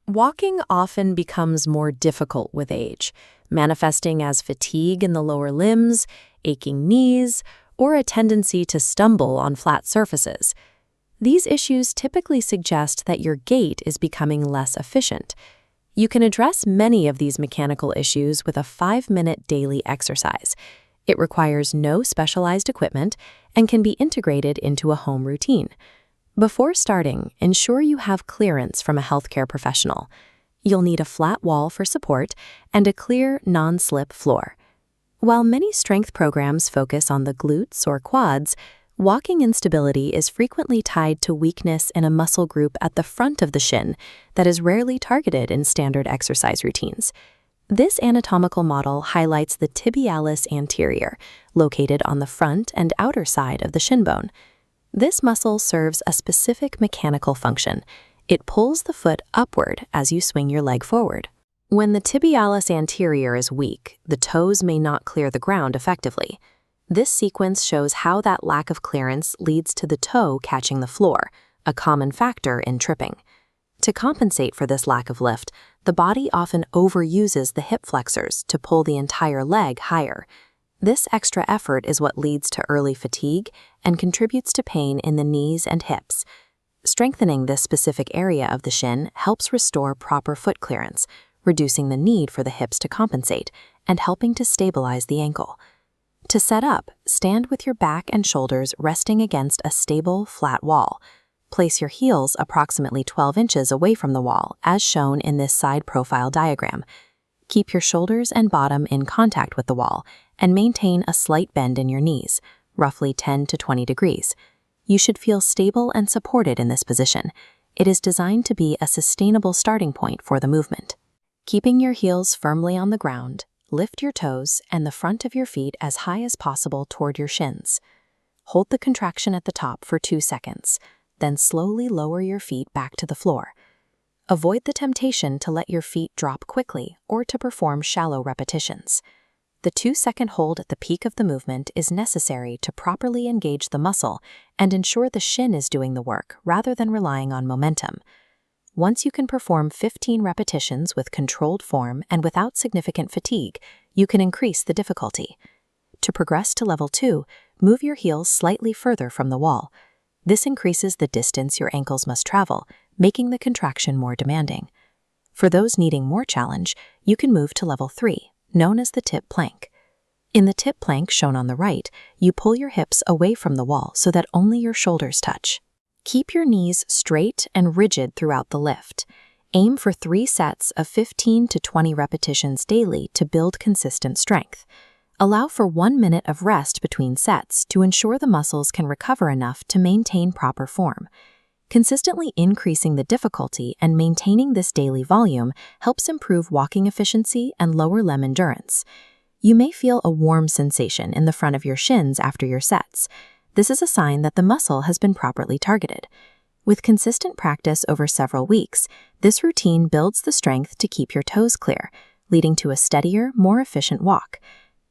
Walking often becomes more difficult with age, manifesting as fatigue in the lower limbs, aching knees, or a tendency to stumble on flat surfaces. These issues typically suggest that your gait is becoming less efficient. You can address many of these mechanical issues with a 5-minute daily exercise. It requires no specialized equipment and can be integrated into a home routine. Before starting, ensure you have clearance from a healthcare professional. You'll need a flat wall for support and a clear, non-slip floor. While many strength programs focus on the glutes or quads, walking instability is frequently tied to weakness in a muscle group at the front of the shin that is rarely targeted in standard exercise routines. This anatomical model highlights the tibialis anterior, located on the front and outer side of the shin bone. This muscle serves a specific mechanical function. It pulls the foot upward as you swing your leg forward. When the tibialis anterior is weak, the toes may not clear the ground effectively. This sequence shows how that lack of clearance leads to the toe catching the floor, a common factor in tripping. To compensate for this lack of lift, the body often overuses the hip flexors to pull the entire leg higher. This extra effort is what leads to early fatigue and contributes to pain in the knees and hips. Strengthening this specific area of the shin helps restore proper foot clearance, reducing the need for the hips to compensate and helping to stabilize the ankle. To set up, stand with your back and shoulders resting against a stable, flat wall. Place your heels approximately 12 inches away from the wall, as shown in this side profile diagram. Keep your shoulders and bottom in contact with the wall and maintain a slight bend in your knees, roughly 10 to 20 degrees. You should feel stable and supported in this position. It is designed to be a sustainable starting point for the movement. Keeping your heels firmly on the ground, lift your toes and the front of your feet as high as possible toward your shins. Hold the contraction at the top for 2 seconds, then slowly lower your feet back to the floor. Avoid the temptation to let your feet drop quickly or to perform shallow repetitions. The 2-second hold at the peak of the movement is necessary to properly engage the muscle and ensure the shin is doing the work rather than relying on momentum. Once you can perform 15 repetitions with controlled form and without significant fatigue, you can increase the difficulty. To progress to level 2, move your heels slightly further from the wall. This increases the distance your ankles must travel, making the contraction more demanding. For those needing more challenge, you can move to level 3, known as the tip plank. In the tip plank shown on the right, you pull your hips away from the wall so that only your shoulders touch. Keep your knees straight and rigid throughout the lift. Aim for 3 sets of 15 to 20 repetitions daily to build consistent strength. Allow for 1 minute of rest between sets to ensure the muscles can recover enough to maintain proper form. Consistently increasing the difficulty and maintaining this daily volume helps improve walking efficiency and lower limb endurance. You may feel a warm sensation in the front of your shins after your sets. This is a sign that the muscle has been properly targeted. With consistent practice over several weeks, this routine builds the strength to keep your toes clear, leading to a steadier, more efficient walk.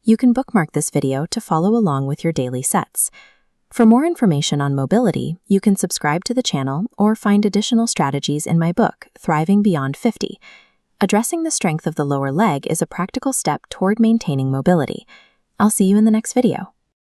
You can bookmark this video to follow along with your daily sets. For more information on mobility, you can subscribe to the channel or find additional strategies in my book, Thriving Beyond 50. Addressing the strength of the lower leg is a practical step toward maintaining mobility. I'll see you in the next video.